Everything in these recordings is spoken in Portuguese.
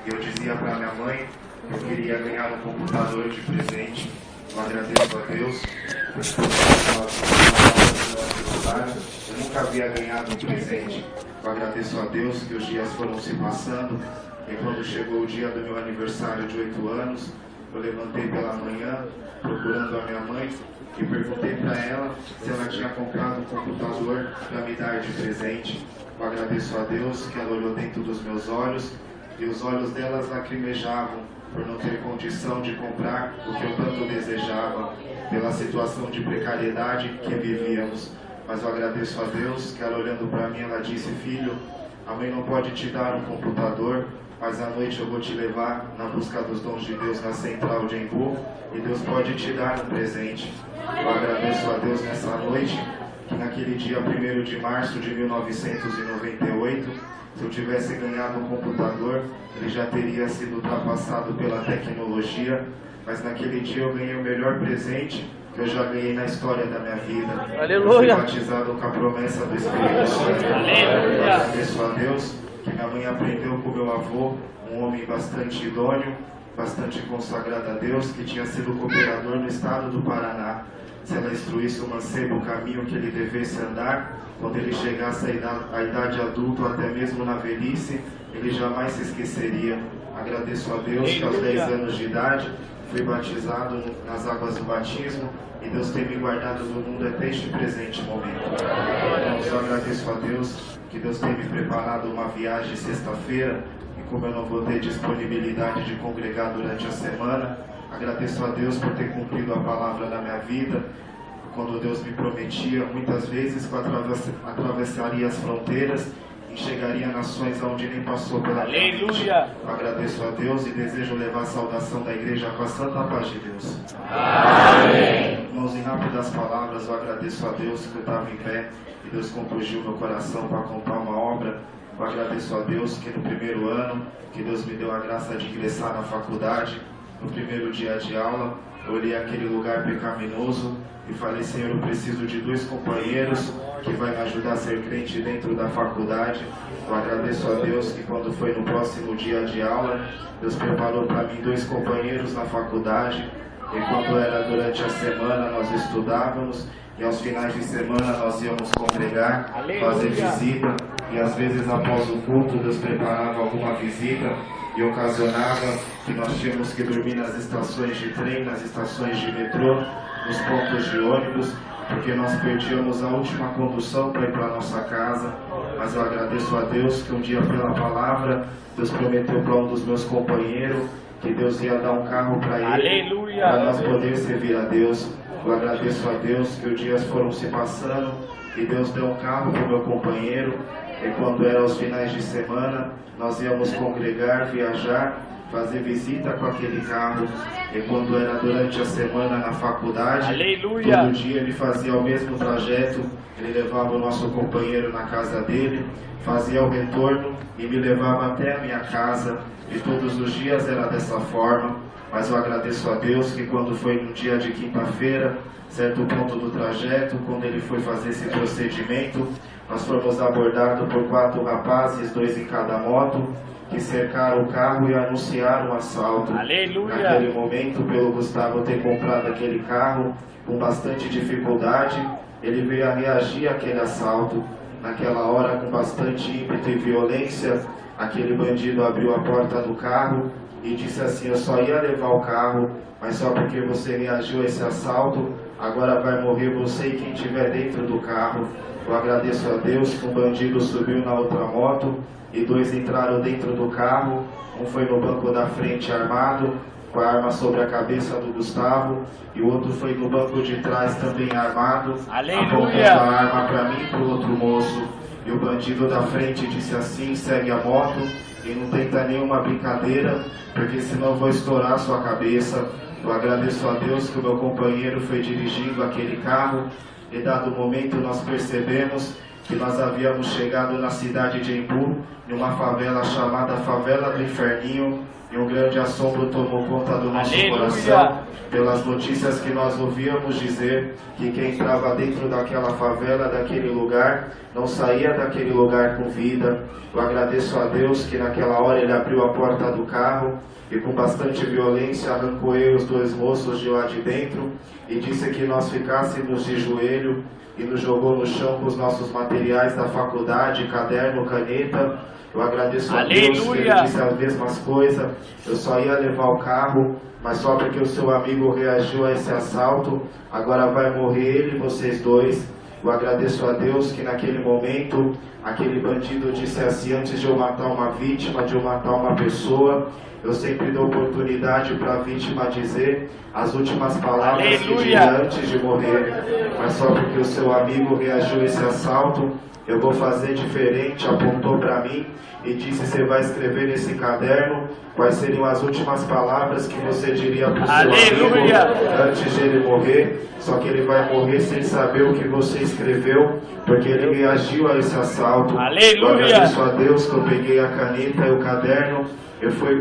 E eu dizia para minha mãe que eu queria ganhar um computador de presente. Eu agradeço a Deus por eu nunca havia ganhado um presente. Eu agradeço a Deus que os dias foram se passando. E quando chegou o dia do meu aniversário de 8 anos, eu levantei pela manhã procurando a minha mãe e perguntei para ela se ela tinha comprado um computador para me dar de presente. Eu agradeço a Deus que ela olhou dentro dos meus olhos e os olhos delas lacrimejavam por não ter condição de comprar o que eu tanto desejava, pela situação de precariedade que vivíamos. Mas eu agradeço a Deus que ela olhando para mim, ela disse: filho, a mãe não pode te dar um computador, mas à noite eu vou te levar na busca dos dons de Deus na central de Embu e Deus pode te dar um presente. Eu agradeço a Deus nessa noite, que naquele dia 1º de março de 1998, se eu tivesse ganhado um computador, ele já teria sido ultrapassado pela tecnologia, mas naquele dia eu ganhei o melhor presente que eu já ganhei na história da minha vida. Aleluia! Eu fui batizado com a promessa do Espírito Santo. Eu agradeço a Deus que minha mãe aprendeu com meu avô, um homem bastante idôneo, bastante consagrado a Deus, que tinha sido cooperador no estado do Paraná. Se ela instruísse o mancebo o caminho que ele devesse andar, quando ele chegasse à idade adulta, ou até mesmo na velhice, ele jamais se esqueceria. Agradeço a Deus que aos 10 anos de idade fui batizado nas águas do batismo e Deus tem me guardado do mundo até este presente momento. Então, eu agradeço a Deus que Deus tem me preparado uma viagem sexta-feira e como eu não vou ter disponibilidade de congregar durante a semana, agradeço a Deus por ter cumprido a palavra na minha vida. Quando Deus me prometia, muitas vezes, que eu atravessaria as fronteiras e chegaria a nações onde nem passou pela minha mente. Eu agradeço a Deus e desejo levar a saudação da igreja com a santa paz de Deus. Amém. Irmãos, em rápidas palavras, eu agradeço a Deus que eu estava em pé e Deus contungiu meu coração para comprar uma obra. Eu agradeço a Deus que no primeiro ano, que Deus me deu a graça de ingressar na faculdade, no primeiro dia de aula, eu olhei aquele lugar pecaminoso e falei: Senhor, eu preciso de 2 companheiros que vai me ajudar a ser crente dentro da faculdade. Eu agradeço a Deus que quando foi no próximo dia de aula, Deus preparou para mim 2 companheiros na faculdade. E quando era durante a semana nós estudávamos e aos finais de semana nós íamos congregar, fazer visita, e às vezes após o culto Deus preparava alguma visita e ocasionava que nós tínhamos que dormir nas estações de trem, nas estações de metrô, nos pontos de ônibus, porque nós perdíamos a última condução para ir para a nossa casa. Mas eu agradeço a Deus que um dia, pela palavra, Deus prometeu para um dos meus companheiros que Deus ia dar um carro para ele, para nós poder servir a Deus. Eu agradeço a Deus que os dias foram se passando e Deus deu um carro para o meu companheiro. E quando era os finais de semana, nós íamos congregar, viajar, fazer visita com aquele carro. E quando era durante a semana na faculdade, todo dia ele fazia o mesmo trajeto. Ele levava o nosso companheiro na casa dele, fazia o retorno e me levava até a minha casa. E todos os dias era dessa forma. Mas eu agradeço a Deus que quando foi no dia de quinta-feira, certo ponto do trajeto, quando ele foi fazer esse procedimento, nós fomos abordados por 4 rapazes, 2 em cada moto, que cercaram o carro e anunciaram o assalto. Aleluia. Naquele momento, pelo Gustavo ter comprado aquele carro com bastante dificuldade, ele veio a reagir àquele assalto. Naquela hora, com bastante ímpeto e violência, aquele bandido abriu a porta do carro e disse assim: eu só ia levar o carro, mas só porque você reagiu a esse assalto, agora vai morrer você e quem estiver dentro do carro. Eu agradeço a Deus que um bandido subiu na outra moto e 2 entraram dentro do carro. Um foi no banco da frente armado, com a arma sobre a cabeça do Gustavo, e o outro foi no banco de trás também armado, apontando a arma para mim e para o outro moço. E o bandido da frente disse assim: segue a moto e não tenta nenhuma brincadeira, porque senão eu vou estourar a sua cabeça. Eu agradeço a Deus que o meu companheiro foi dirigindo aquele carro e dado o momento nós percebemos que nós havíamos chegado na cidade de Embu em uma favela chamada Favela do Inferninho, e um grande assombro tomou conta do nosso coração, pelas notícias que nós ouvíamos dizer que quem entrava dentro daquela favela, daquele lugar, não saía daquele lugar com vida. Eu agradeço a Deus que naquela hora Ele abriu a porta do carro e com bastante violência arrancou eu e os dois moços de lá de dentro e disse que nós ficássemos de joelho e nos jogou no chão com os nossos materiais da faculdade, caderno, caneta. Eu agradeço a Deus que Ele disse as mesmas coisas. Eu só ia levar o carro, mas só porque o seu amigo reagiu a esse assalto, agora vai morrer ele e vocês dois. Eu agradeço a Deus que naquele momento, aquele bandido disse assim: antes de eu matar uma vítima, de eu matar uma pessoa, eu sempre dou oportunidade para a vítima dizer as últimas palavras que diria antes de morrer. Mas só porque o seu amigo reagiu a esse assalto, eu vou fazer diferente. Apontou para mim e disse: você vai escrever nesse caderno quais seriam as últimas palavras que você diria para o seu amigo antes de ele morrer. Só que ele vai morrer sem saber o que você escreveu, porque ele reagiu a esse assalto. Eu agradeço a Deus que eu peguei a caneta e o caderno.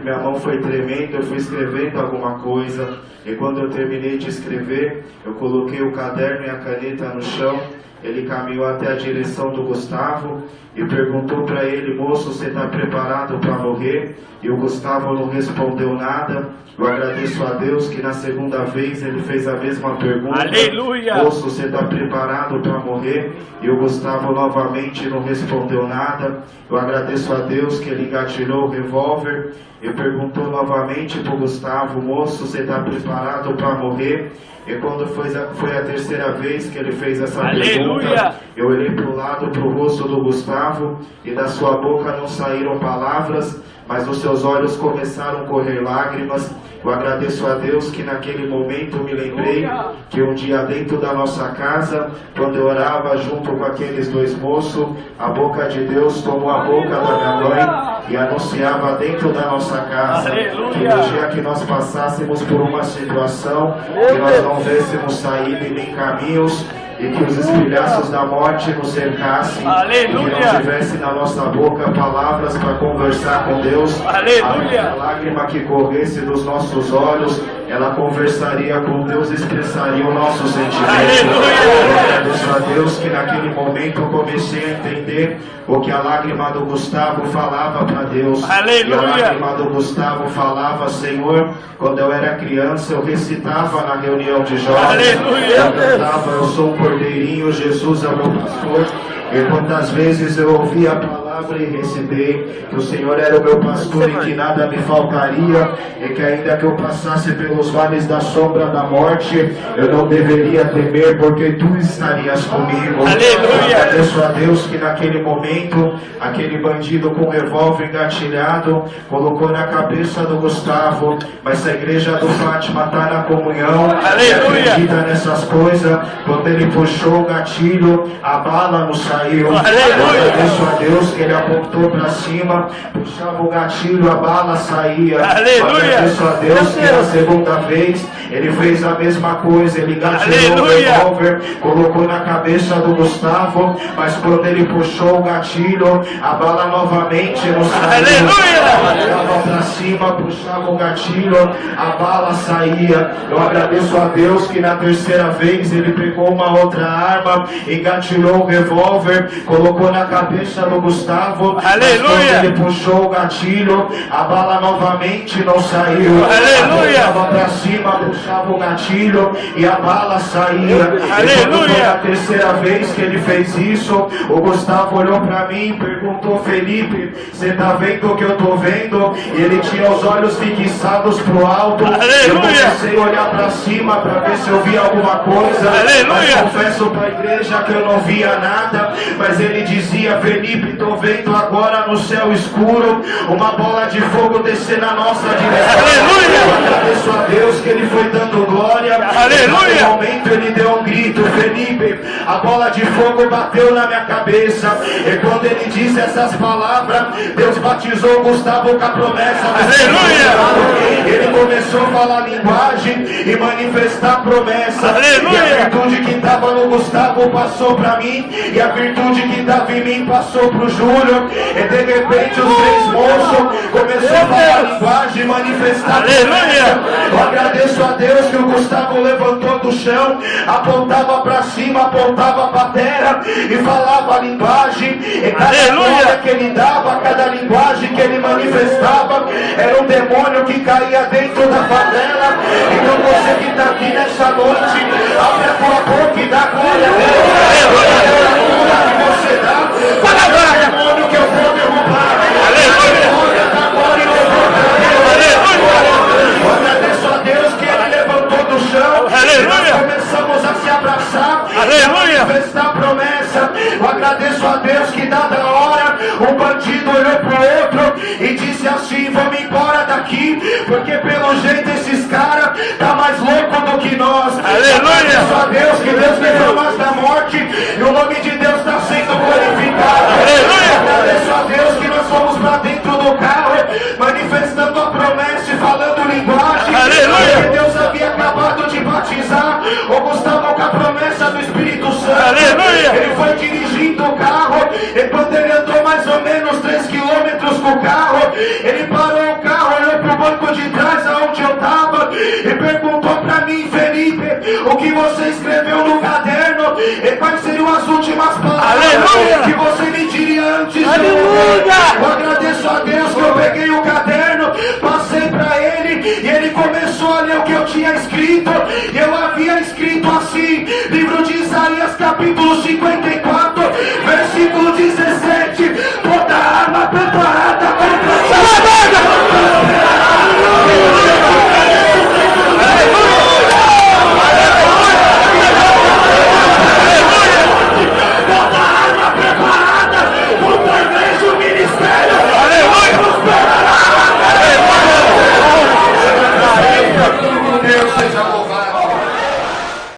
Minha mão foi tremendo, eu fui escrevendo alguma coisa. E quando eu terminei de escrever, eu coloquei o caderno e a caneta no chão. Ele caminhou até a direção do Gustavo e perguntou para ele: moço, você está preparado para morrer? E o Gustavo não respondeu nada. Eu agradeço a Deus que na segunda vez ele fez a mesma pergunta. Aleluia! Moço, você está preparado para morrer? E o Gustavo novamente não respondeu nada. Eu agradeço a Deus que ele engatilhou o revólver e perguntou novamente para o Gustavo: moço, você está preparado para morrer? E quando foi a terceira vez que ele fez essa pergunta, eu olhei para o lado, para o rosto do Gustavo, e da sua boca não saíram palavras, mas dos seus olhos começaram a correr lágrimas. Eu agradeço a Deus que naquele momento me lembrei que um dia dentro da nossa casa, quando eu orava junto com aqueles dois moços, a boca de Deus tomou a boca da minha mãe e anunciava dentro da nossa casa que no dia que nós passássemos por uma situação que nós não vêssemos saída e nem caminhos, e que os espinhaços da morte nos cercassem, e que não tivesse na nossa boca palavras para conversar com Deus. A lágrima que corresse dos nossos olhos, ela conversaria com Deus, expressaria o nosso sentimento. Eu agradeço a Deus que naquele momento eu comecei a entender o que a lágrima do Gustavo falava para Deus. E a lágrima do Gustavo falava: Senhor, quando eu era criança eu recitava na reunião de jovens, eu cantava: eu sou um cordeirinho, Jesus é o meu pastor. E quantas vezes eu ouvi a palavra e recitei que o Senhor era o meu pastor e que nada me faltaria, e que ainda que eu passasse pelos vales da sombra da morte, eu não deveria temer, porque tu estarias comigo. Eu agradeço a Deus que naquele momento, aquele bandido com revólver engatilhado colocou na cabeça do Gustavo: mas se a igreja do Fátima está na comunhão e acredita nessas coisas, quando ele puxou o gatilho, a bala não saiu. Eu agradeço a Deus que ele apontou para cima, puxava o gatilho, a bala saía. Eu agradeço a Deus que na segunda vez ele fez a mesma coisa, ele engatilhou o revólver, colocou na cabeça do Gustavo, mas quando ele puxou o gatilho, a bala novamente não saiu. Puxava para cima, puxava o gatilho, a bala saía. Eu agradeço a Deus que na terceira vez ele pegou uma outra arma, engatilhou o revólver, colocou na cabeça do Gustavo, mas quando ele puxou o gatilho, a bala novamente não saiu. Puxava para cima, puxava o gatilho e a bala saía. E quando foi a terceira vez que ele fez isso, o Gustavo olhou para mim e perguntou: Felipe, você está vendo o que eu estou vendo? E ele tinha os olhos fixados para o alto. Eu comecei a olhar para cima para ver se eu via alguma coisa, mas confesso para a igreja que eu não via nada. Mas ele dizia: Felipe, estou vendo agora no céu escuro uma bola de fogo descer na nossa direção. Eu agradeço a Deus que ele foi dando glória. Naquele momento ele deu um grito: Felipe, a bola de fogo bateu na minha cabeça. E quando ele disse essas palavras, Deus batizou o Gustavo com a promessa. Ele começou a falar linguagem e manifestar promessa. Aleluia. E a virtude que estava no Gustavo passou para mim. E a virtude que estava em mim passou para o Júlio. E de repente os três moços começaram a falar linguagem e manifestar promessa. Eu agradeço a Deus que o Gustavo levantou do chão, apontava para cima, apontava para a terra e falava a linguagem. E cada glória que ele dava, cada linguagem que ele manifestava, era um demônio que caía dentro da favela. Então você que está aqui nessa noite, abre a tua boca e dá glória a Deus. A que você dá, fala agora, demônio que eu vou derrubar. Aleluia, dá glória e louvor para Deus. Eu agradeço a Deus que ele levantou do chão. E nós começamos a se abraçar, a manifestar promessa. Eu agradeço a Deus que dada a hora, um bandido olhou pro outro e disse assim: vamos embora daqui, porque pelo jeito esses caras tá mais louco do que nós. Agradeço a Deus que Deus livrou nós da morte e o nome de Deus está sendo glorificado. Agradeço a Deus que nós fomos para dentro do carro, manifestando a promessa e falando linguagem. Porque Deus havia acabado de batizar o Gustavo com a promessa do Espírito Santo. Ele foi dirigindo o carro e quando ele andou mais ou menos 3 quilômetros com o carro, ele parou o carro, olhou para o banco de trás aonde eu estava e perguntou para mim: Felipe, o que você escreveu no caderno e quais seriam as últimas palavras que você me diria antes de morrer?